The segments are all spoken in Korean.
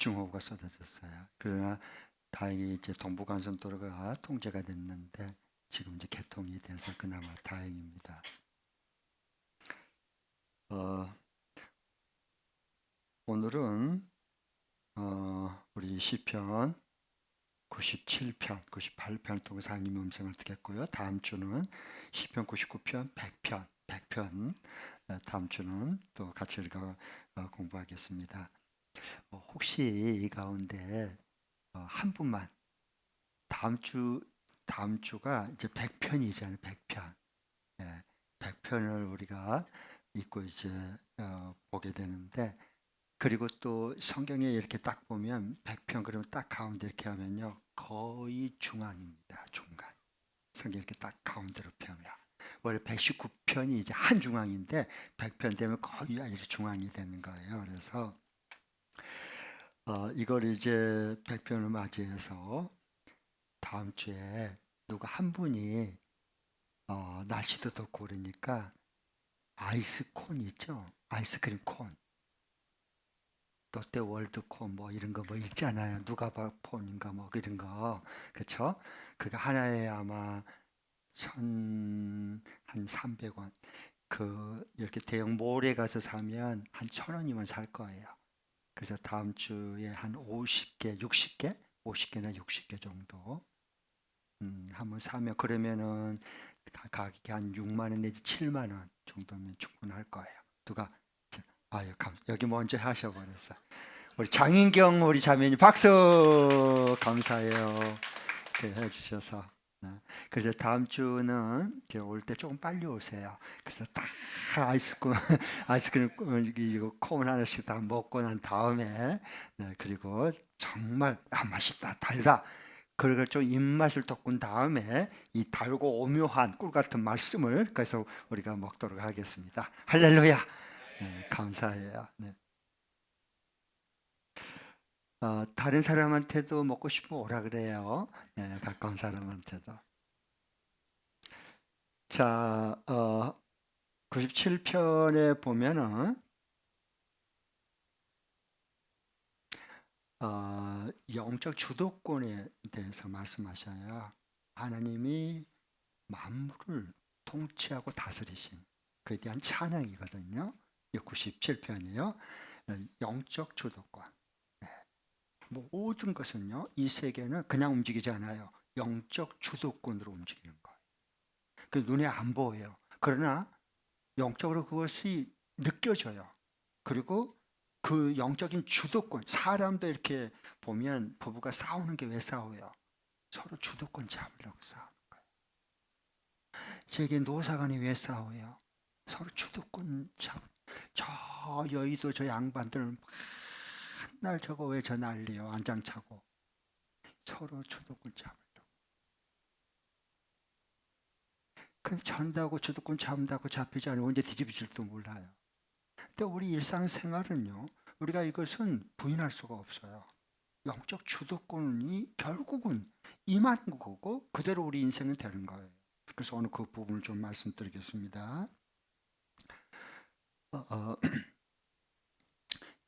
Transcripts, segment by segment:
집중호우가 쏟아졌어요. 그러나 다행히 이제 동부간선도로가 통제가 됐는데 지금 이제 개통이 돼서 그나마 다행입니다. 오늘은 우리 시편 97편, 98편 통해서 하나님 음성을 듣겠고요. 다음 주는 시편 99편, 100편 다음 주는 또 같이 읽어 공부하겠습니다. 혹시 이 가운데 한 분만 다음 주가 이제 100편이잖아요. 100편. 예, 100편을 우리가 읽고 이제 보게 되는데 그리고 또 성경에 이렇게 딱 보면 100편 그러면 딱 가운데 이렇게 하면요. 거의 중앙입니다. 중간. 성경 이렇게 딱 가운데로 펴면. 원래 119편이 이제 한 중앙인데 100편 되면 거의 아주 중앙이 되는 거예요. 그래서 이걸 이제 100편을 맞이해서 다음 주에 누가 한 분이 날씨도 덥고 그러니까 아이스콘 있죠? 아이스크림 콘. 롯데 월드콘 뭐 이런 거 뭐 있잖아요. 누가봐 폰인가 뭐 이런 거. 그렇죠? 그거 하나에 아마 한 300원. 그 이렇게 대형 몰에 가서 사면 한 1,000원이면 살 거예요. 그래서 다음 주에 한 50개, 60개, 50개나 60개 정도 한번 사면 그러면은 가격이 한 6만 원 내지 7만 원 정도면 충분할 거예요. 누가 아유 여기 먼저 하셔버렸어. 우리 장인경 우리 자매님 박수 감사해요. 이렇게 해주셔서. 그래서 다음 주는 올 때 조금 빨리 오세요. 그래서 다 아이스크림 이거 콘 하나씩 다 먹고 난 다음에 그리고 정말 맛있다 달다. 그걸 좀 입맛을 돋군 다음에 이 달고 오묘한 꿀 같은 말씀을 그래서 우리가 먹도록 하겠습니다. 할렐루야. 감사해요. 네. 다른 사람한테도 먹고 싶으면 오라 그래요. 네, 가까운 사람한테도. 자, 97편에 보면은 영적 주도권에 대해서 말씀하셔요. 하나님이 만물을 통치하고 다스리신 그에 대한 찬양이거든요. 97편이요. 영적 주도권. 네. 모든 것은요. 이 세계는 그냥 움직이지 않아요. 영적 주도권으로 움직이는 거예요. 그 눈에 안 보여요. 그러나 영적으로 그것이 느껴져요. 그리고 그 영적인 주도권, 사람도 이렇게 보면 부부가 싸우는 게 왜 싸워요? 서로 주도권 잡으려고 싸우는 거예요. 제게 노사간이 왜 싸워요? 서로 주도권 저 여의도 저 양반들 맨날 저거 왜 저 난리요? 안장차고 서로 주도권 잡으려고. 근데 전다고 주도권 잡는다고 잡히지 않으면 언제 뒤집어질지도 몰라요. 근데 우리 일상생활은요, 우리가 이것은 부인할 수가 없어요. 영적 주도권이 결국은 임하는 거고 그대로 우리 인생은 되는 거예요. 그래서 오늘 그 부분을 좀 말씀드리겠습니다.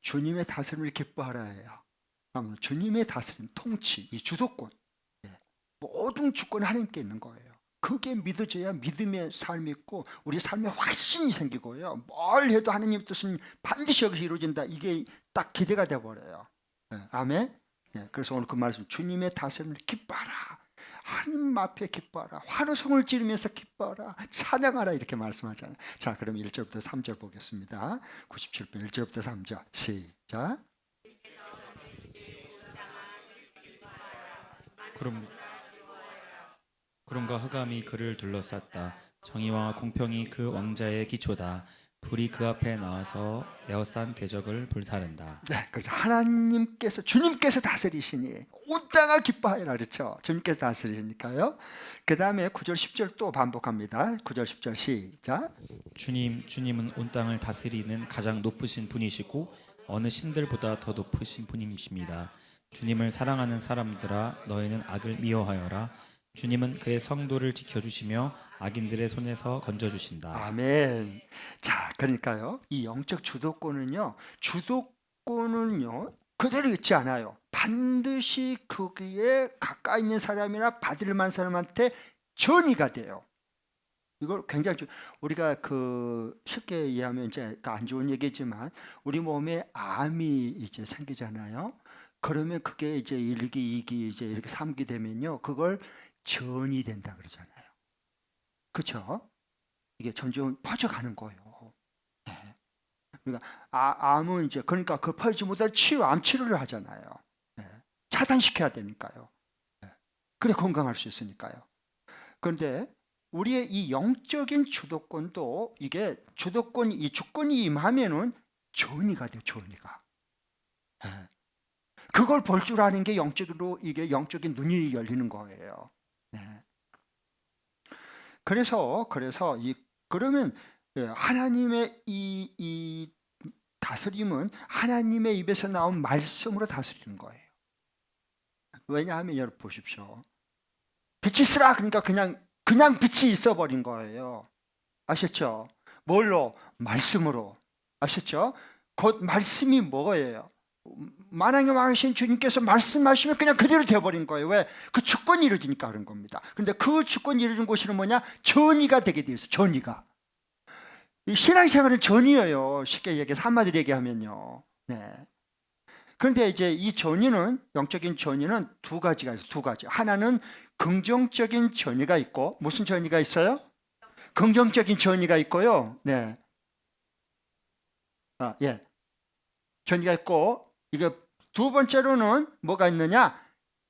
주님의 다스림을 기뻐하라예요. 주님의 다스림, 통치, 이 주도권, 모든 주권이 하나님께 있는 거예요. 그게 믿어져야 믿음의 삶이 있고 우리 삶에 확신이 생기고요. 뭘 해도 하나님 뜻은 반드시 여기서 이루어진다. 이게 딱 기대가 되어버려요. 아멘. 그래서 오늘 그 말씀 주님의 다스림을 기뻐하라. 하나님 앞에 기뻐하라. 환호성을 지르면서 기뻐하라. 찬양하라 이렇게 말씀하잖아요. 자, 그럼 1절부터 3절 보겠습니다. 97편 1절부터 3절 시작. 구름과 흑암이 그를 둘러쌌다. 정의와 공평이 그 왕자의 기초다. 불이 그 앞에 나와서 에워싼 대적을 불사른다. 네, 그렇죠. 하나님께서 주님께서 다스리시니 온 땅을 기뻐하여라 그렇죠. 주님께서 다스리시니까요. 그 다음에 9절 10절 또 반복합니다. 9절 10절 시작. 주님은 온 땅을 다스리는 가장 높으신 분이시고 어느 신들보다 더 높으신 분이십니다. 주님을 사랑하는 사람들아 너희는 악을 미워하여라. 주님은 그의 성도를 지켜주시며 악인들의 손에서 건져주신다. 아멘. 자, 그러니까요. 이 영적 주도권은요. 주도권은요. 그대로 있지 않아요. 반드시 거기에 가까이 있는 사람이나 받을 만한 사람한테 전이가 돼요. 이걸 굉장히 우리가 쉽게 이해하면 이제 안 좋은 얘기지만 우리 몸에 암이 이제 생기잖아요. 그러면 그게 이제 1기, 2기, 이제 이렇게 3기 되면요, 그걸 전이 된다 그러잖아요. 그렇죠? 이게 점점 퍼져가는 거예요. 네. 그러니까 암은 이제 그러니까 그 퍼지지 못할 암 치료를 하잖아요. 네. 차단시켜야 되니까요. 네. 그래 건강할 수 있으니까요. 그런데 우리의 이 영적인 주도권도 이게 이 주권이 임하면은 전이가 돼요. 전이가. 네. 그걸 볼 줄 아는 게 영적으로 이게 영적인 눈이 열리는 거예요. 네. 그래서 그러면 하나님의 이 다스림은 하나님의 입에서 나온 말씀으로 다스리는 거예요. 왜냐하면 여러분 보십시오. 빛이 있으라 그러니까 그냥 빛이 있어 버린 거예요. 아셨죠? 뭘로? 말씀으로. 아셨죠? 곧 말씀이 뭐예요? 만왕의 왕이신 주님께서 말씀하시면 그냥 그대로 되어버린 거예요. 왜? 그 주권이 이루어지니까 그런 겁니다. 그런데 그 주권이 이루어진 곳이 뭐냐? 전이가 되게 되어 있어요. 전이가. 이 신앙생활은 전이에요. 쉽게 얘기해서 한마디로 얘기하면요. 네. 그런데 이제 이 전이는, 영적인 전이는 두 가지가 있어요. 두 가지. 하나는 긍정적인 전이가 있고, 무슨 전이가 있어요? 긍정적인 전이가 있고요. 네. 예. 전이가 있고, 이게 두 번째로는 뭐가 있느냐?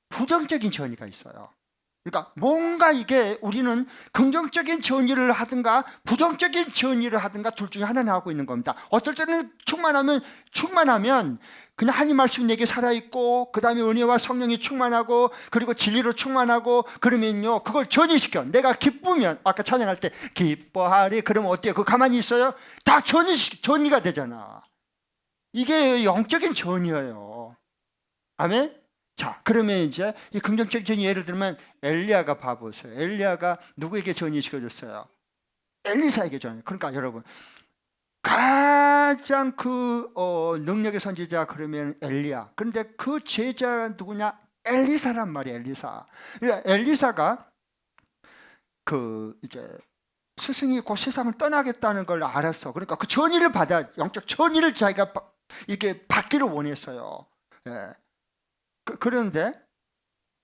부정적인 전이가 있어요. 그러니까 뭔가 이게 우리는 긍정적인 전이를 하든가 부정적인 전이를 하든가 둘 중에 하나는 하고 있는 겁니다. 어떨 때는 충만하면 그냥 하나님 말씀이 내게 살아있고 그 다음에 은혜와 성령이 충만하고 그리고 진리로 충만하고 그러면요 그걸 전이시켜. 내가 기쁘면 아까 찬양할 때 기뻐하리 그러면 어때요? 그거 가만히 있어요? 다 전이가 되잖아. 이게 영적인 전이에요. 아멘? 자, 그러면 이제 이 긍정적인 전이 예를 들면 엘리야가 봐보세요. 엘리야가 누구에게 전이시켜줬어요? 엘리사에게 전이. 그러니까 여러분 가장 능력의 선지자 그러면 엘리야. 그런데 그 제자가 누구냐? 엘리사란 말이에요. 엘리사. 그러니까 엘리사가 이제 스승이 곧 세상을 떠나겠다는 걸 알았어. 그러니까 그 전의를 영적 전의를 자기가 이렇게 받기를 원했어요. 예. 그런데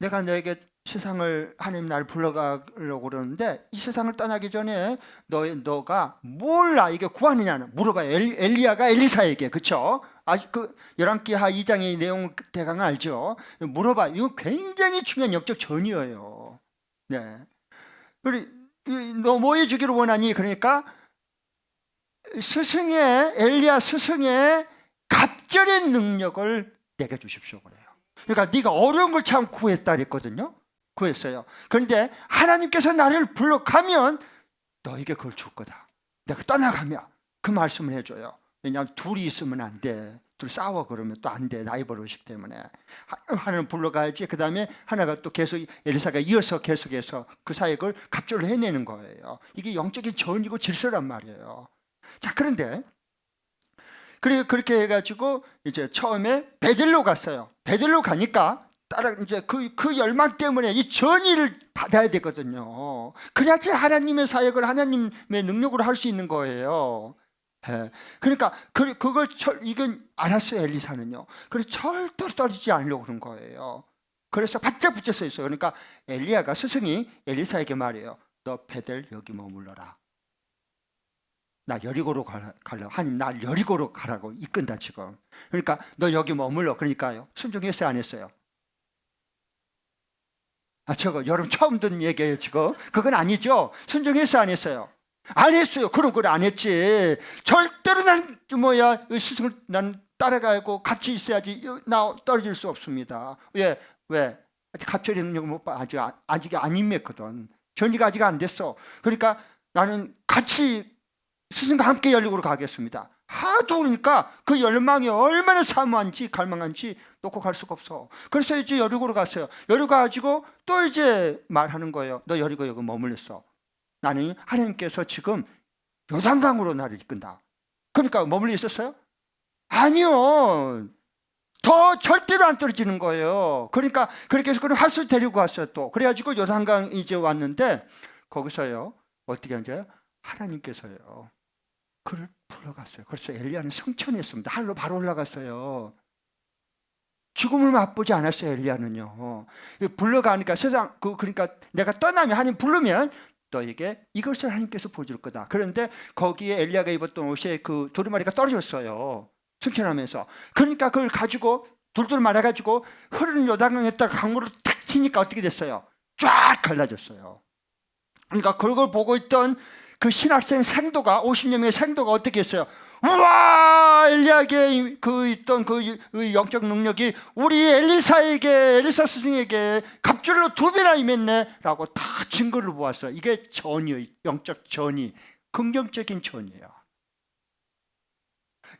내가 너에게 세상을 하나님 나를 불러가려고 그러는데 이 세상을 떠나기 전에 너가 뭘 나에게 구하느냐는 물어봐요. 엘리야가 엘리사에게. 그렇죠? 아직 그 열왕기하 2장의 내용 대강 알죠? 물어봐요. 이거 굉장히 중요한 영적 전이에요. 네. 너 뭐 해주기를 원하니? 그러니까 엘리야 스승의 갑절의 능력을 내게 주십시오 그래요. 그러니까 네가 어려운 걸 참 구했다 그랬거든요. 구했어요. 그런데 하나님께서 나를 불러가면 너에게 그걸 줄 거다. 내가 떠나가면 그 말씀을 해줘요. 왜냐하면 둘이 있으면 안 돼. 둘 싸워 그러면 또 안 돼. 나이 버릇이기 때문에. 하나는 불러가야지. 그 다음에 하나가 또 계속 엘리사가 이어서 계속해서 그 사이에 그걸 갑절을 해내는 거예요. 이게 영적인 전이고 질서란 말이에요. 자, 그런데 그렇게 해가지고 이제 처음에 베델로 갔어요. 베델로 가니까 이제 그 열망 때문에 이 전의를 받아야 되거든요. 그래야지 하나님의 사역을 하나님의 능력으로 할 수 있는 거예요. 예. 그러니까 이건 알았어요. 엘리사는요. 그래서 절대로 떨어지지 않으려고 그런 거예요. 그래서 바짝 붙여 서 있어요. 그러니까 엘리야가 스승이 엘리사에게 말해요. 너 베델 여기 머물러라. 나 여리고로 가려고. 하나님 날 여리고로 가라고 이끈다 지금. 그러니까 너 여기 머물러. 그러니까요. 순종했어요 안 했어요? 저거 여러분 처음 듣는 얘기예요 지금. 그건 아니죠. 순종했어요 안 했어요? 안 했어요. 그럼 그걸 안 했지. 절대로 난 스승을 난 따라가고 같이 있어야지. 나 떨어질 수 없습니다. 왜? 아직 갑절의 능력을 못 봐. 아직 안 임했거든. 전이가 아직 안 됐어. 그러니까 나는 같이 스승과 함께 여리고로 가겠습니다. 하도 그러니까 그 열망이 얼마나 사무한지 갈망한지 놓고 갈 수가 없어. 그래서 이제 여리고로 갔어요. 여리고 가지고 또 이제 말하는 거예요. 너 여리고 여기 머물렀어. 나는 하나님께서 지금 요단강으로 나를 이끈다. 그러니까 머물러 있었어요? 아니요. 더 절대로 안 떨어지는 거예요. 그러니까 그렇게 해서 그걸 활수 데리고 왔어요. 또 그래가지고 요단강 이제 왔는데 거기서요 어떻게 하죠? 하나님께서요 그를 불러갔어요. 그래서 엘리야는 승천했습니다. 하늘로 바로 올라갔어요. 죽음을 맛보지 않았어요. 엘리야는요. 불러가니까 세상 그러니까 내가 떠나면 하나님 부르면 너에게 이것을 하나님께서 보여줄 거다. 그런데 거기에 엘리야가 입었던 옷에 그 두루마리가 떨어졌어요. 승천하면서. 그러니까 그걸 가지고 둘둘 말아가지고 흐르는 요단강에다가 강물을 탁 치니까 어떻게 됐어요? 쫙 갈라졌어요. 그러니까 그걸 보고 있던 그 신학생 생도가 50명의 생도가 어떻게 했어요? 우와 엘리야에게 그 있던 그 영적 능력이 우리 엘리사 스승에게 갑줄로 2배나 임했네 라고 다 증거를 보았어요. 이게 전이에요. 영적 전이 긍정적인 전이에요.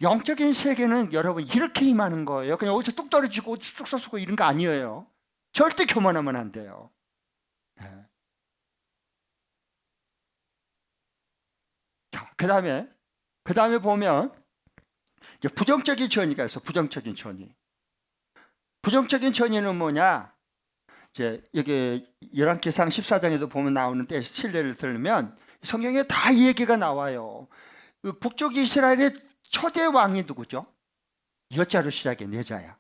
영적인 세계는 여러분 이렇게 임하는 거예요. 그냥 어디서 뚝 떨어지고 어디서 뚝 쏘고 이런 거 아니에요. 절대 교만하면 안 돼요. 네. 자, 그 다음에 보면 이제 부정적인 전이가 있어. 부정적인 전이. 부정적인 전이는 뭐냐? 이제 여기 열왕기상 14장에도 보면 나오는데 신뢰를 들으면 성경에 다 이 얘기가 나와요. 북쪽 이스라엘의 초대 왕이 누구죠? 여자로 시작해 내자야.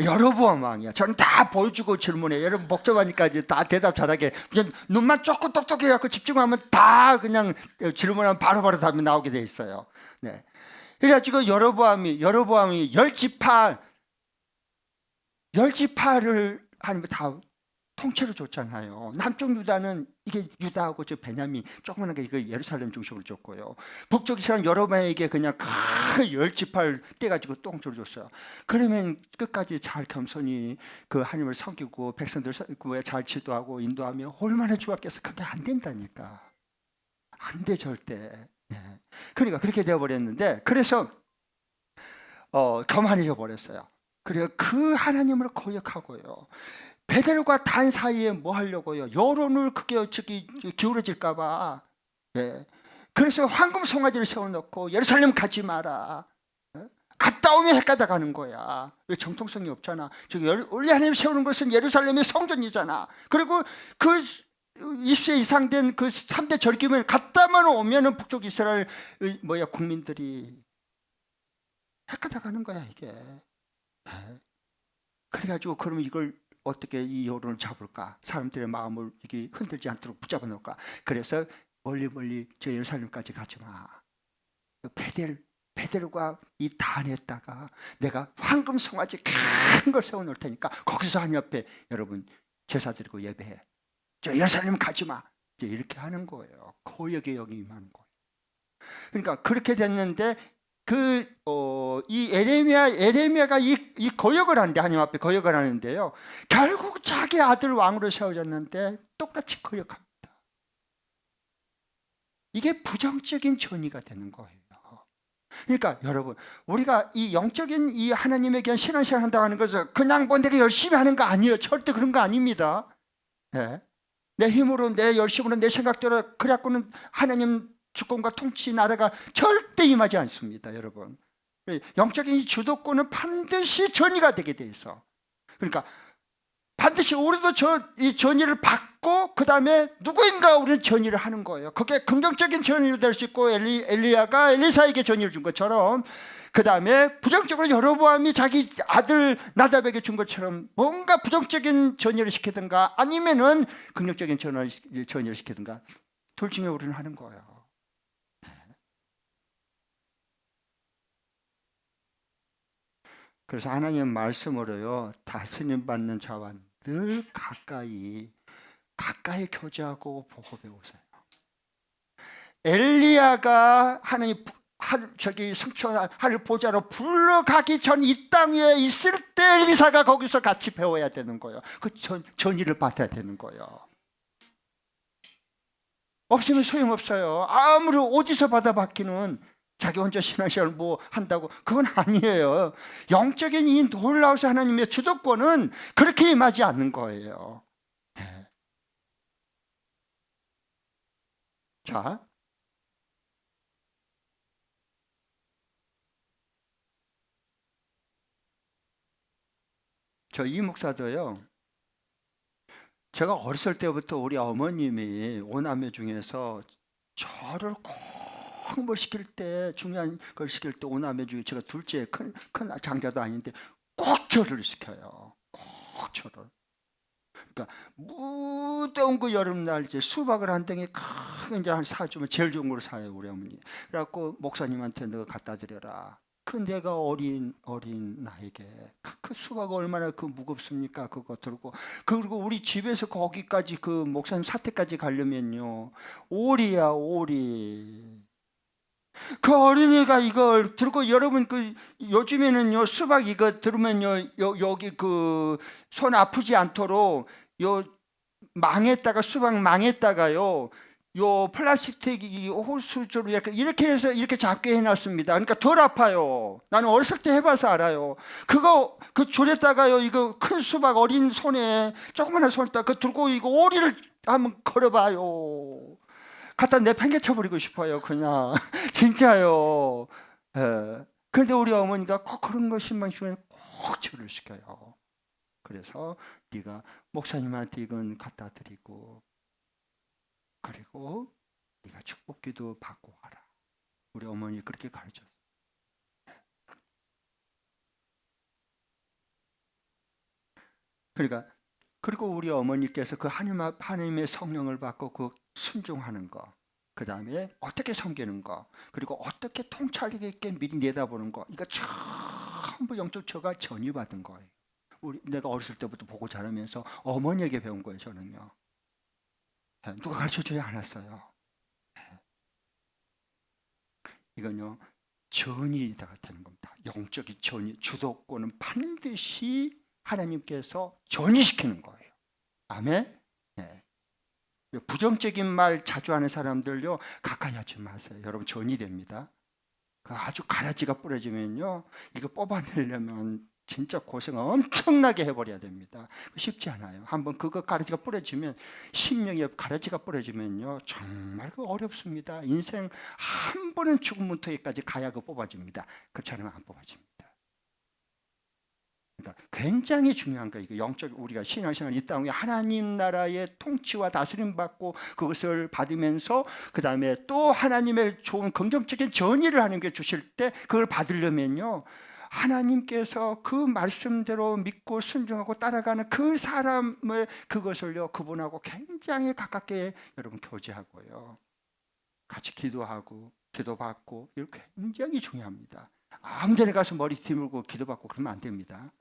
여로보암 왕이야. 저는 다 보여주고 질문해. 여러분 복잡하니까 이제 다 대답 잘하게. 그냥 눈만 조금 똑똑해갖고 집중하면 다 그냥 질문하면 바로바로 답이 나오게 돼 있어요. 네. 그래가지고 여로보암이 열지파를 하나님이 다 통째로 줬잖아요. 남쪽 유다는 이게 유다하고 저 베냐민 조그만한 게 이거 예루살렘 중심으로 줬고요. 북쪽 이스라엘 여로보암에게 그냥 큰 10지파를 떼가지고 통째로 줬어요. 그러면 끝까지 잘 겸손히 그 하나님을 섬기고 백성들 잘 지도하고 인도하면 얼마나 좋았겠어. 그게 안 된다니까. 안 돼 절대. 네. 그러니까 그렇게 되어버렸는데 그래서 교만해져 버렸어요. 그래서 그 하나님을 거역하고요. 베델과 단 사이에 뭐 하려고요? 여론을 그게 기울어질까봐. 네. 그래서 황금 송아지를 세워놓고 예루살렘 가지 마라. 네? 갔다 오면 헷가다 가는 거야. 왜 정통성이 없잖아. 원래 하나님 세우는 것은 예루살렘의 성전이잖아. 그리고 그 20세 이상 된 그 3대 절기면 갔다만 오면은 북쪽 이스라엘 국민들이 헷가다 가는 거야 이게. 네. 그래가지고 그러면 이걸 어떻게 이 여론을 잡을까? 사람들의 마음을 이게 흔들지 않도록 붙잡아 놓을까? 그래서 멀리 저 예루살렘까지 가지 마. 베델과 이 단에다가 내가 황금 송아지 큰 걸 세워 놓을 테니까 거기서 하나님 앞에 여러분 제사 드리고 예배해. 저 예루살렘 가지 마. 이제 이렇게 하는 거예요. 거역에 여기 임하는 거예요. 그러니까 그렇게 됐는데 이 에레미야가 이 거역을 하는데 하나님 앞에 거역을 하는데요. 결국 자기 아들 왕으로 세워졌는데 똑같이 거역합니다. 이게 부정적인 전이가 되는 거예요. 그러니까 여러분 우리가 이 영적인 이 하나님에 대한 신앙생활 한다고 하는 것은 그냥 뭐 내가 열심히 하는 거 아니에요. 절대 그런 거 아닙니다. 네. 내 힘으로 내 열심으로 내 생각대로 그래갖고는 하나님 주권과 통치 나라가 절대 임하지 않습니다. 여러분 영적인 주도권은 반드시 전이가 되게 돼 있어. 그러니까 반드시 우리도 이 전의를 받고 그 다음에 누구인가 우리는 전의를 하는 거예요. 그게 긍정적인 전의로 될 수 있고 엘리야가 엘리사에게 전의를 준 것처럼 그 다음에 부정적으로 여로보암이 자기 아들 나답에게 준 것처럼 뭔가 부정적인 전의를 시키든가 아니면은 긍정적인 전의를 시키든가 둘 중에 우리는 하는 거예요. 그래서 하나님 말씀으로요 다스림 받는 자와 늘 가까이 교제하고 보고 배우세요. 엘리야가 하나님 승천 하늘 보좌로 불러가기 전 이 땅 위에 있을 때 엘리사가 거기서 같이 배워야 되는 거예요. 그 전의를 받아야 되는 거예요. 없으면 소용없어요. 아무리 어디서 받아받기는 자기 혼자 신앙생활 뭐 한다고 그건 아니에요. 영적인 이 놀라우신 하나님의 주도권은 그렇게 임하지 않는 거예요. 네. 자, 저 이 목사도요. 제가 어렸을 때부터 우리 어머님이 오남매 중에서 저를 꼭 뭘 시킬 때, 중요한 걸 시킬 때 오남매 중에 제가 둘째 큰 장자도 아닌데 꼭 저를 시켜요. 꼭 저를. 그러니까 무더운 그 여름날 이제 수박을 한 덩이 크게 이제 한 사주면 제일 좋은 걸 사요, 우리 어머니. 그래갖고 목사님한테 너 갖다 드려라. 그 내가 어린 나에게 그 수박 얼마나 그 무겁습니까? 그거 들고. 그리고 우리 집에서 거기까지 그 목사님 사택까지 가려면요, 오리야, 오리. 그 어린이가 이걸 들고, 여러분 그 요즘에는요 수박 이거 들으면요 여기 그 손 아프지 않도록 요 망에다가, 수박 망에다가요 요 플라스틱 이 호수처럼 이렇게 해서 이렇게 잡게 해놨습니다. 그러니까 덜 아파요. 나는 어렸을 때 해봐서 알아요. 그거 그 줄에다가요 이거 큰 수박 어린 손에 조그마한 손에다가 그 들고 이거 오리를 한번 걸어봐요. 갖다 내팽개쳐 버리고 싶어요, 그냥. 진짜요. 예. 그런데 우리 어머니가 꼭 그런 거 신방 주면 꼭 저를 시켜요. 그래서 네가 목사님한테 이건 갖다 드리고, 그리고 네가 축복기도 받고 와라. 우리 어머니 그렇게 가르쳤어요. 그러니까 그리고 우리 어머니께서 그 하나님의 성령을 받고 그 순종하는 거, 그 다음에 어떻게 섬기는 거, 그리고 어떻게 통찰력 있게 미리 내다보는 거, 이거 전부 영적 처가 전이받은 거예요. 내가 어렸을 때부터 보고 자라면서 어머니에게 배운 거예요, 저는요. 누가 가르쳐줘야 않았어요. 이건요 전이가 되는 겁니다. 영적인 전이, 주도권은 반드시 하나님께서 전이시키는 거예요. 아멘. 네. 부정적인 말 자주 하는 사람들요 가까이 하지 마세요. 여러분 전이 됩니다. 그 아주 가라지가 부러지면요 이거 뽑아내려면 진짜 고생 엄청나게 해버려야 됩니다. 쉽지 않아요. 한번 그거 가라지가 부러지면, 심령에 가라지가 부러지면요 정말 그 어렵습니다. 인생 한 번은 죽음 문턱에까지 가야 그 뽑아집니다. 그렇지 않으면 안 뽑아집니다. 그러니까 굉장히 중요한 거예요. 이거 영적, 우리가 신앙생활 이 땅에 하나님 나라의 통치와 다스림 받고 그것을 받으면서 그 다음에 또 하나님의 좋은 긍정적인 전의를 하는 게 주실 때 그걸 받으려면요 하나님께서 그 말씀대로 믿고 순종하고 따라가는 그 사람의 그것을요 그분하고 굉장히 가깝게 여러분 교제하고요 같이 기도하고 기도받고 이거 굉장히 중요합니다. 아무 데나 가서 머리 뒤물고 기도받고 그러면 안 됩니다.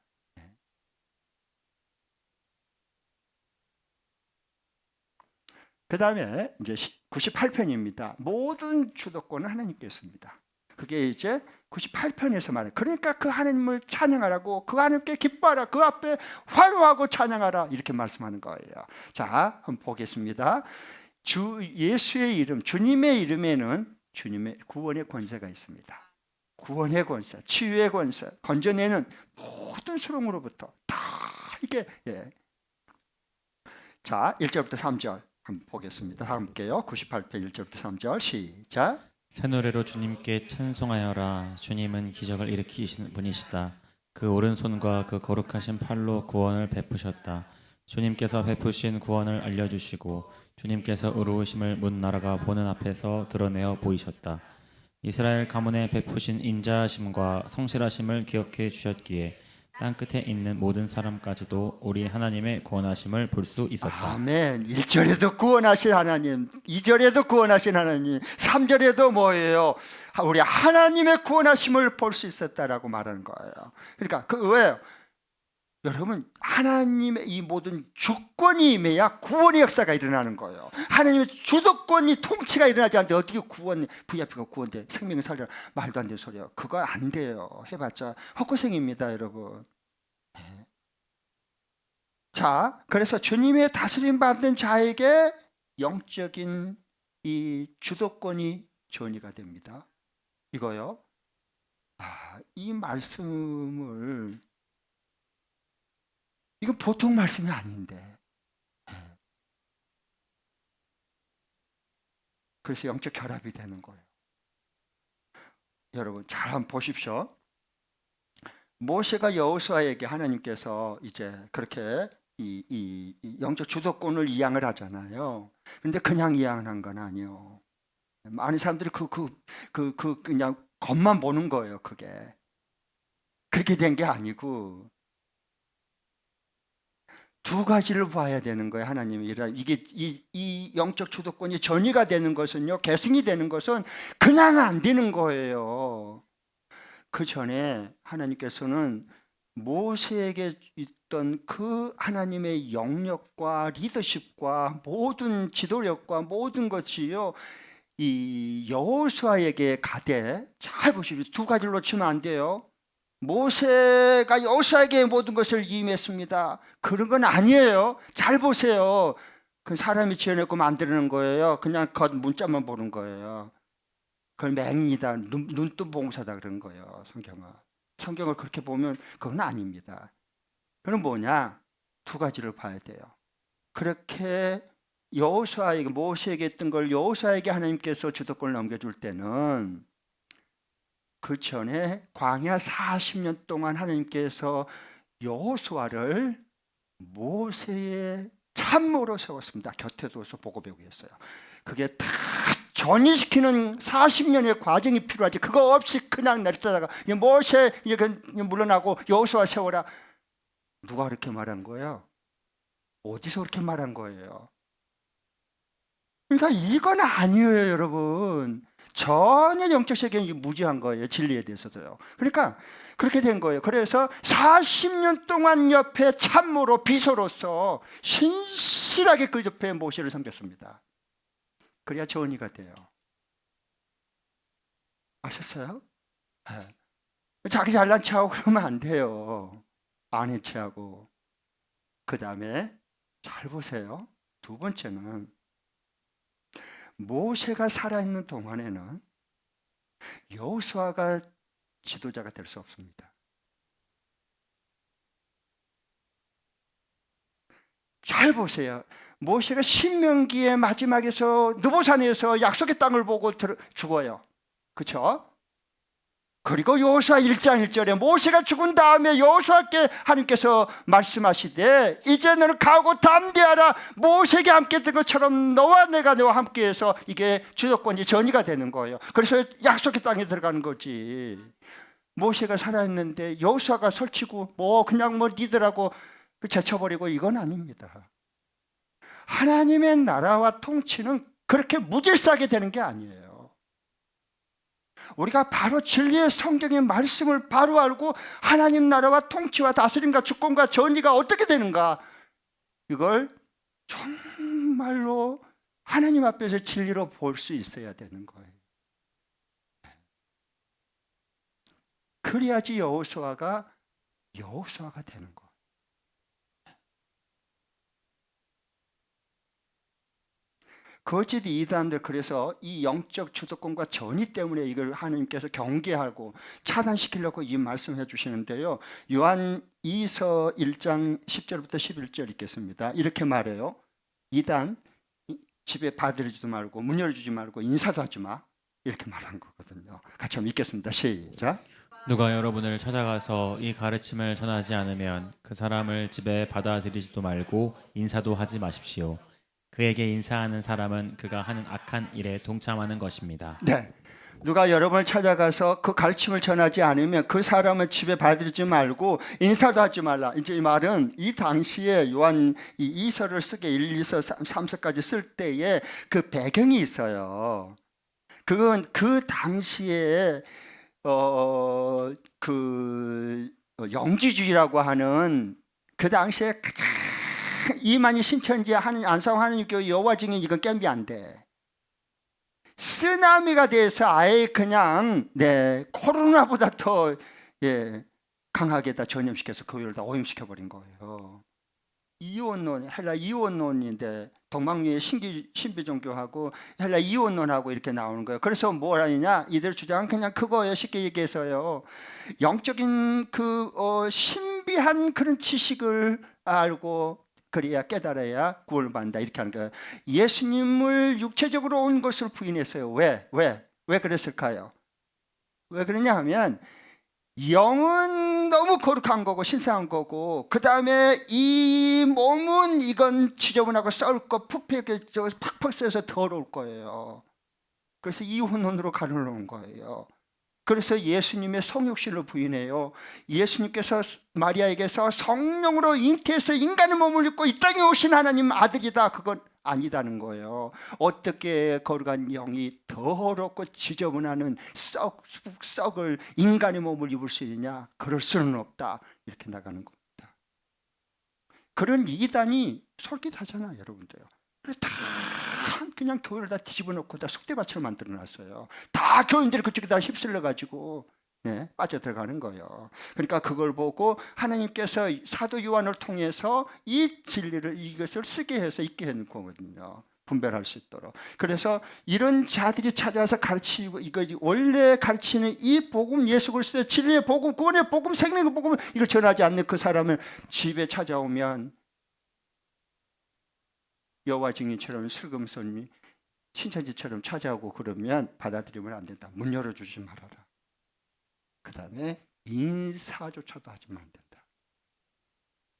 그 다음에 이제 98편입니다. 모든 주도권은 하나님께 있습니다. 그게 이제 98편에서 말해요. 그러니까 그 하나님을 찬양하라고, 그 하나님께 기뻐하라, 그 앞에 환호하고 찬양하라 이렇게 말씀하는 거예요. 자, 한번 보겠습니다. 주 예수의 이름, 주님의 이름에는 주님의 구원의 권세가 있습니다. 구원의 권세, 치유의 권세, 건져내는 모든 수렁으로부터 다 이게 자, 1절부터 3절 한번 보겠습니다. 함께요. 98편 1절부터 3절 시작. 새 노래로 주님께 찬송하여라. 주님은 기적을 일으키시는 분이시다. 그 오른손과 그 거룩하신 팔로 구원을 베푸셨다. 주님께서 베푸신 구원을 알려주시고 주님께서 의로우심을 문 나라가 보는 앞에서 드러내어 보이셨다. 이스라엘 가문에 베푸신 인자하심과 성실하심을 기억해 주셨기에 땅끝에 있는 모든 사람까지도 우리 하나님의 구원하심을 볼 수 있었다. 아멘. 1절에도 구원하신 하나님, 2절에도 구원하신 하나님, 3절에도 뭐예요? 우리 하나님의 구원하심을 볼 수 있었다라고 말하는 거예요. 그러니까 그 왜요? 여러분, 하나님의 이 모든 주권이 임해야 구원의 역사가 일어나는 거예요. 하나님의 주도권이, 통치가 일어나지 않는데 어떻게 구원, VIP가 구원돼? 생명을 살려? 말도 안 되는 소리예요. 그거 안 돼요. 해봤자 헛고생입니다, 여러분. 자, 그래서 주님의 다스림 받는 자에게 영적인 이 주도권이 전이가 됩니다. 이거요. 이 말씀을, 이건 보통 말씀이 아닌데. 그래서 영적 결합이 되는 거예요. 여러분 잘 한번 보십시오. 모세가 여호수아에게 하나님께서 이제 그렇게 이 영적 주도권을 이양을 하잖아요. 근데 그냥 이양한 건 아니에요. 많은 사람들이 그냥 겉만 보는 거예요. 그게 그렇게 된 게 아니고 두 가지를 봐야 되는 거예요. 하나님이 이게 이 영적 주도권이 전이가 되는 것은요, 계승이 되는 것은 그냥 안 되는 거예요. 그 전에 하나님께서는 모세에게 있던 그 하나님의 영역과 리더십과 모든 지도력과 모든 것이요, 이 여호수아에게 가되, 잘 보십시오. 두 가지를 놓치면 안 돼요. 모세가 여호수아에게 모든 것을 임했습니다. 그런 건 아니에요. 잘 보세요. 그 사람이 지어내고 만드는 거예요. 그냥 겉 문자만 보는 거예요. 그걸 맹인이다, 눈뜬 봉사다 그런 거예요. 성경을 그렇게 보면 그건 아닙니다. 그건 뭐냐? 두 가지를 봐야 돼요. 그렇게 여호수아에게, 모세에게 했던 걸 여호수아에게 하나님께서 주도권을 넘겨줄 때는 그 전에 광야 40년 동안 하나님께서 여호수아를 모세의 참모로 세웠습니다. 곁에 둬서 보고 배우게 했어요. 그게 다 전이시키는 40년의 과정이 필요하지. 그거 없이 그냥 내리다가 모세 물러나고 여호수아 세워라. 누가 그렇게 말한 거예요? 어디서 그렇게 말한 거예요? 그러니까 이건 아니에요, 여러분. 전혀 영적 세계는 무지한 거예요. 진리에 대해서도요. 그러니까 그렇게 된 거예요. 그래서 40년 동안 옆에 참모로 비서로서 신실하게 그 옆에 모세를 섬겼습니다. 그래야 전이가 돼요. 아셨어요? 네. 자기 잘난 체하고 그러면 안 돼요. 아닌 체하고. 그 다음에 잘 보세요. 두 번째는 모세가 살아있는 동안에는 여호수아가 지도자가 될 수 없습니다. 잘 보세요. 모세가 신명기의 마지막에서 느보산에서 약속의 땅을 보고 죽어요. 그렇죠? 그리고 여호수아 1장 1절에 모세가 죽은 다음에 여호수아께 하나님께서 말씀하시되 이제 너는 가고 담대하라. 모세에게 함께 된 것처럼 너와 내가 너와 함께해서 이게 주도권이 전이가 되는 거예요. 그래서 약속의 땅에 들어가는 거지. 모세가 살아있는데 여호수아가 설치고 그냥 니들하고 제쳐버리고 이건 아닙니다. 하나님의 나라와 통치는 그렇게 무질서하게 되는 게 아니에요. 우리가 바로 진리의 성경의 말씀을 바로 알고 하나님 나라와 통치와 다스림과 주권과 전의가 어떻게 되는가, 이걸 정말로 하나님 앞에서 진리로 볼 수 있어야 되는 거예요. 그래야지 여호수아가 되는 거예요. 거짓 이단들, 그래서 이 영적 주도권과 전의 때문에 이걸 하나님께서 경계하고 차단시키려고 이 말씀해 주시는데요. 요한 2서 1장 10절부터 11절 읽겠습니다. 이렇게 말해요. 이단 집에 받들이지도 말고 문 열어주지 말고 인사도 하지 마, 이렇게 말한 거거든요. 같이 한번 읽겠습니다. 시작. 누가 여러분을 찾아가서 이 가르침을 전하지 않으면 그 사람을 집에 받아들이지도 말고 인사도 하지 마십시오. 그에게 인사하는 사람은 그가 하는 악한 일에 동참하는 것입니다. 네. 누가 여러분을 찾아가서 그 가르침을 전하지 않으면 그 사람은 집에 받들이지 말고 인사도 하지 말라. 이제 이 말은 이 당시에 요한 이 2서를 쓰게 1, 2서, 3서까지 쓸 때에 그 배경이 있어요. 그건 그 당시에 그 영지주의라고 하는, 그 당시에 가장 이만희 신천지 안성 하나님교회 여호와 증인, 이건 깸비 안 돼. 쓰나미가 돼서 아예 그냥 코로나보다 더 강하게 다 전염시켜서 교회를 다 오염시켜 버린 거예요. 이원론, 헬라 이원론인데 동방유의 신비 종교하고 헬라 이원론하고 이렇게 나오는 거예요. 그래서 뭘 하느냐? 이들 주장은 그냥 그거예요. 쉽게 얘기해서요. 영적인 신비한 그런 지식을 알고 그래야 깨달아야 구원을 받는다, 이렇게 하는 거예요. 예수님을 육체적으로 온 것을 부인했어요. 왜 그랬을까요? 왜 그러냐 하면 영은 너무 거룩한 거고 신성한 거고, 그 다음에 이 몸은 이건 지저분하고 썩고 부패하게 팍팍 쎄서 더러울 거예요. 그래서 이혼론으로 가르는 거예요. 그래서 예수님의 성육신을 부인해요. 예수님께서 마리아에게서 성령으로 잉태해서 인간의 몸을 입고 이 땅에 오신 하나님 아들이다, 그건 아니다는 거예요. 어떻게 거룩한 영이 더럽고 지저분하는 썩을 인간의 몸을 입을 수 있느냐? 그럴 수는 없다, 이렇게 나가는 겁니다. 그런 이단이 솔깃하잖아요, 여러분들요. 다 그냥 교회를 다 뒤집어 놓고 다 쑥대밭을 만들어 놨어요. 다 교인들이 그쪽에 다 휩쓸려 가지고 빠져 들어가는 거예요. 그러니까 그걸 보고 하나님께서 사도 요한을 통해서 이 진리를, 이것을 쓰게 해서 있게 하는 거거든요. 분별할 수 있도록. 그래서 이런 자들이 찾아와서 가르치고, 이거 원래 가르치는 이 복음, 예수 그리스도의 진리의 복음, 구원의 복음, 생명의 복음, 이걸 전하지 않는 그 사람은 집에 찾아오면 여호와 증인처럼 슬금손이 신천지처럼 찾아오고 그러면 받아들이면 안 된다. 문 열어주지 말아라. 그 다음에 인사조차도 하지면 안 된다.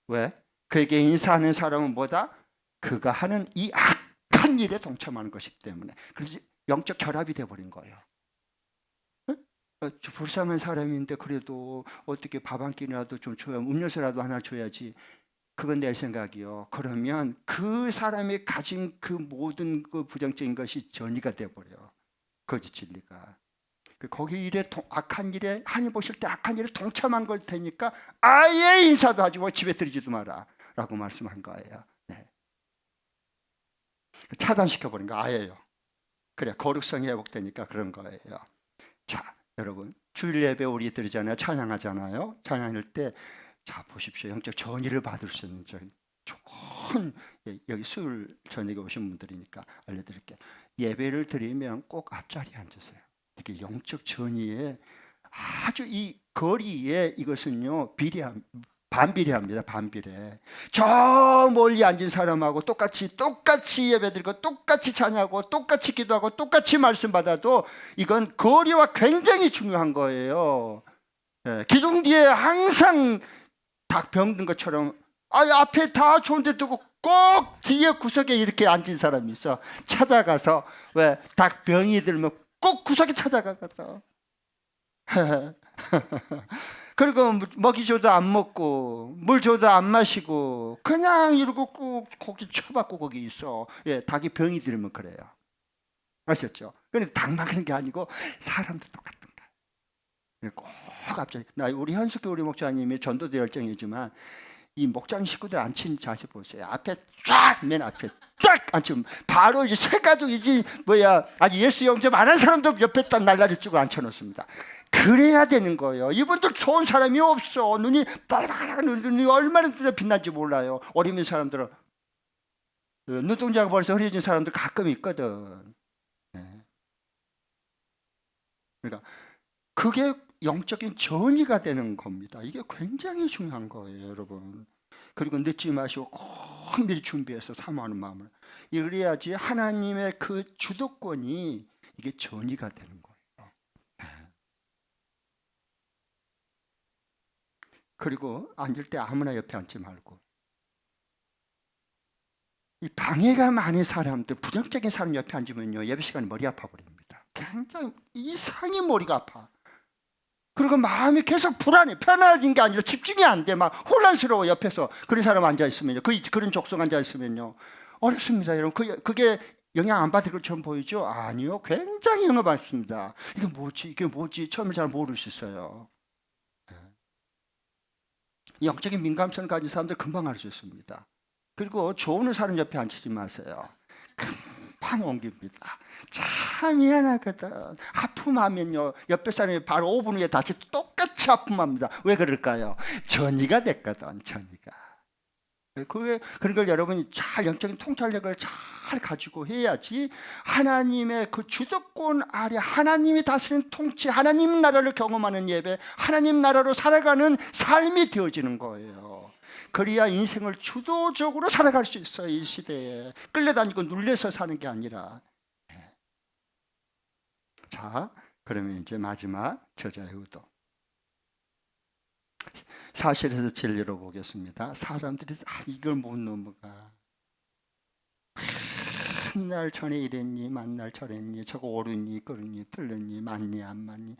왜? 그에게 인사하는 사람은 뭐다? 그가 하는 이 악한 일에 동참하는 것이기 때문에. 그래서 영적 결합이 돼버린 거예요. 불쌍한 사람인데 그래도 어떻게 밥 한 끼라도 좀 줘야, 음료수라도 하나 줘야지. 그건 내 생각이요. 그러면 그 사람이 가진 그 모든 그 부정적인 것이 전이가 돼버려. 거짓 진리가. 거기 일에 악한 일에, 하나님 보실 때 악한 일에 동참한 걸 테니까 아예 인사도 하지 뭐 집에 들이지도 마라 라고 말씀한 거예요. 네. 차단시켜버린 거 아예요. 그래, 거룩성이 회복되니까 그런 거예요. 자, 여러분, 주일 예배 우리 드리잖아요. 찬양하잖아요. 찬양할 때, 자, 보십시오. 영적 전의를 받을 수 있는 좋은, 여기 수요일 저녁에 오신 분들이니까 알려드릴게요. 예배를 드리면 꼭 앞자리에 앉으세요. 이게 영적 전의에 아주 이 거리에 이것은요, 반비례합니다. 반비례. 저 멀리 앉은 사람하고 똑같이 예배드리고 똑같이 찬양하고 똑같이 기도하고 똑같이 말씀 받아도 이건 거리와 굉장히 중요한 거예요. 기둥 뒤에 항상 닭 병든 것처럼 앞에 다 좋은데 두고 꼭 뒤에 구석에 이렇게 앉은 사람이 있어. 찾아가서, 왜 닭 병이 들면 꼭 구석에 찾아가서 그리고 먹이 줘도 안 먹고 물 줘도 안 마시고 그냥 이러고 꼭 고기 쳐박고 거기 있어. 닭이 병이 들면 그래요. 아셨죠? 그런데 닭만 그런 게 아니고 사람도 똑같은 거예요. 꼭 갑자기, 우리 현숙교 우리 목사님이 전도대 열정이지만 이 목장 식구들 앉힌 자세 보세요. 앞에 맨 앞에 쫙 앉히면 바로 이제 새 가족이지 아직 예수 영접 안 한 사람도 옆에 딱 날라리 쭉 앉혀놓습니다. 그래야 되는 거예요. 이분들 좋은 사람이 없어. 눈이 빨간, 눈이 얼마나 빛난지 몰라요. 어린 사람들은 눈동자가 벌써 흐려진 사람들 가끔 있거든. 그러니까 그게 영적인 전이가 되는 겁니다. 이게 굉장히 중요한 거예요, 여러분. 그리고 늦지 마시고 꼭 미리 준비해서 사모하는 마음을. 이래야지 하나님의 그 주도권이 이게 전이가 되는 거예요. 그리고 앉을 때 아무나 옆에 앉지 말고. 이 방해가 많은 사람들, 부정적인 사람 옆에 앉으면요, 예배 시간에 머리 아파 버립니다. 굉장히 이상히 머리가 아파. 그리고 마음이 계속 불안해. 편안해진 게 아니라 집중이 안 돼. 막 혼란스러워. 옆에서 그런 사람 앉아있으면요, 그런 족속 앉아있으면요 어렵습니다, 여러분. 그게 영향 안 받을 것처럼 보이죠? 아니요, 굉장히 영향 받습니다. 이게 뭐지 처음에 잘 모를 수 있어요. 영적인 민감성을 가진 사람들 금방 알 수 있습니다. 그리고 좋은 사람 옆에 앉히지 마세요. 금방 옮깁니다. 참 미안하거든. 아픔하면요, 옆에 사람이 바로 5분 후에 다시 똑같이 아픔합니다. 왜 그럴까요? 전이가 됐거든, 전이가. 그런 걸 여러분이 잘 영적인 통찰력을 잘 가지고 해야지 하나님의 그 주도권 아래 하나님이 다스리는 통치, 하나님 나라를 경험하는 예배, 하나님 나라로 살아가는 삶이 되어지는 거예요. 그래야 인생을 주도적으로 살아갈 수 있어요. 이 시대에 끌려다니고 눌려서 사는 게 아니라. 자, 그러면 이제 마지막 저자의 의도. 사실에서 진리로 보겠습니다. 사람들이 이걸 못 넘어가. 한 날 전에 이랬니, 만날 저랬니, 저거 옳으니, 그르니, 틀렸니, 맞니, 안 맞니.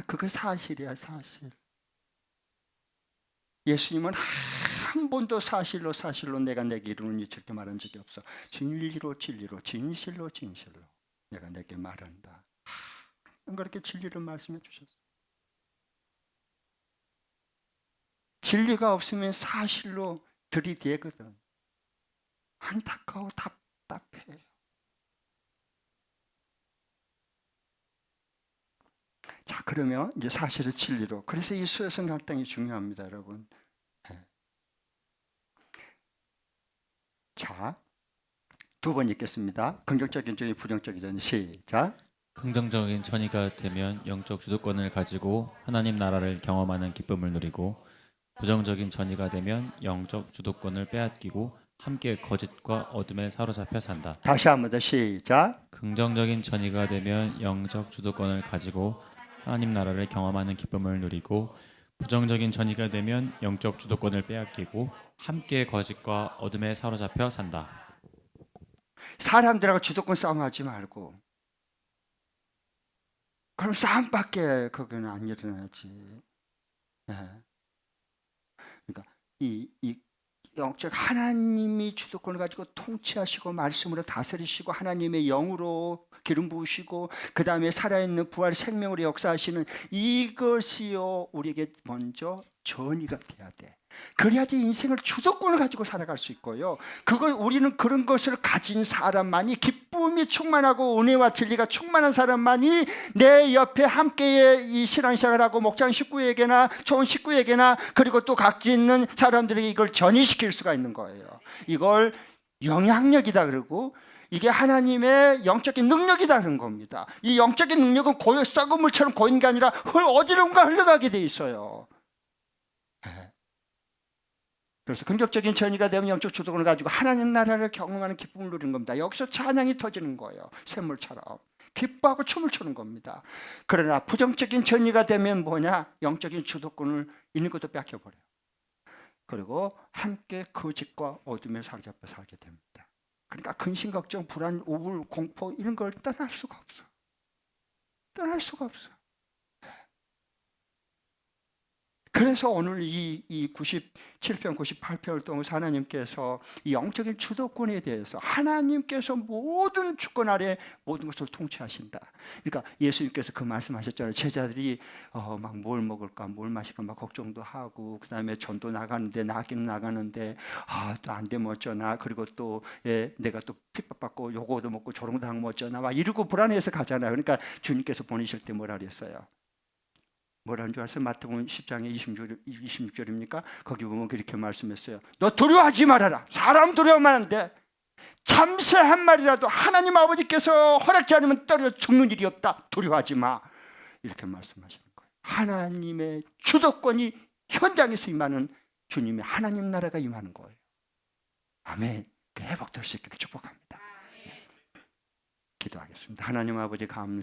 그거 사실이야, 사실. 예수님은 한 번도 사실로 내가 내게 이루니 저렇게 말한 적이 없어. 진리로 진실로 내가 내게 말한다. 그렇게 진리를 말씀해 주셨어. 진리가 없으면 사실로 들이대거든. 안타까워 답답해. 자, 그러면 이제 사실을 진리로. 그래서 이 수요성 갈등이 중요합니다, 여러분. 자, 두 번 읽겠습니다. 긍정적인 전이 부정적인 전. 시작. 긍정적인 전이가 되면 영적 주도권을 가지고 하나님 나라를 경험하는 기쁨을 누리고, 부정적인 전이가 되면 영적 주도권을 빼앗기고 함께 거짓과 어둠에 사로잡혀 산다. 다시 한 번 더. 시작. 긍정적인 전이가 되면 영적 주도권을 가지고 하나님 나라를 경험하는 기쁨을 누리고, 부정적인 전이가 되면 영적 주도권을 빼앗기고 함께 거짓과 어둠에 사로잡혀 산다. 사람들하고 주도권 싸움하지 말고. 그럼 싸움밖에 거기는 안 일어나지. 네. 그러니까 이 영적 하나님이 주도권을 가지고 통치하시고 말씀으로 다스리시고 하나님의 영으로 기름 부으시고 그 다음에 살아있는 부활 생명으로 역사하시는 이것이요 우리에게 먼저 전이가 돼야 돼. 그래야지 인생을 주도권을 가지고 살아갈 수 있고요. 우리는 그런 것을 가진 사람만이, 기쁨이 충만하고 은혜와 진리가 충만한 사람만이 내 옆에 함께 이 신앙생활을 하고 목장 식구에게나 좋은 식구에게나 그리고 또 각지 있는 사람들에게 이걸 전이시킬 수가 있는 거예요. 이걸 영향력이다 그러고, 이게 하나님의 영적인 능력이다 그런 겁니다. 이 영적인 능력은 썩은 물처럼 고인 게 아니라 어디론가 흘러가게 돼 있어요. 그래서 긍정적인 전이가 되면 영적 주도권을 가지고 하나님 나라를 경험하는 기쁨을 누리는 겁니다. 여기서 찬양이 터지는 거예요. 샘물처럼 기뻐하고 춤을 추는 겁니다. 그러나 부정적인 전이가 되면 뭐냐? 영적인 주도권을 있는 것도 뺏겨버려요. 그리고 함께 거짓과 어둠에 사로잡혀 살게 됩니다. 그러니까 근심, 걱정, 불안, 우울, 공포 이런 걸 떠날 수가 없어. 떠날 수가 없어. 그래서 오늘 이 97편, 98편을 통해서 하나님께서 이 영적인 주도권에 대해서 하나님께서 모든 주권 아래 모든 것을 통치하신다. 그러니까 예수님께서 그 말씀하셨잖아요. 제자들이 막 뭘 먹을까, 뭘 마실까 막 걱정도 하고, 그 다음에 전도 나가는데 나기는 나가는데 또 안 되면 어쩌나, 그리고 또 내가 또 핍박받고 요거도 먹고 저런 거 하면 어쩌나 막 이러고 불안해서 가잖아요. 그러니까 주님께서 보내실 때 뭐라 그랬어요? 뭐라는 줄 아세요? 마태복음 10장에 26절입니까? 거기 보면 그렇게 말씀했어요. 너 두려워하지 말아라. 사람 두려워하면 안 돼. 잠새 한 마리라도 하나님 아버지께서 허락지 않으면 떨어져 죽는 일이 없다. 두려워하지 마. 이렇게 말씀하시는 거예요. 하나님의 주도권이 현장에서 임하는 주님의 하나님 나라가 임하는 거예요. 아멘. 회복될 수 있기를 축복합니다. 기도하겠습니다. 하나님 아버지 감사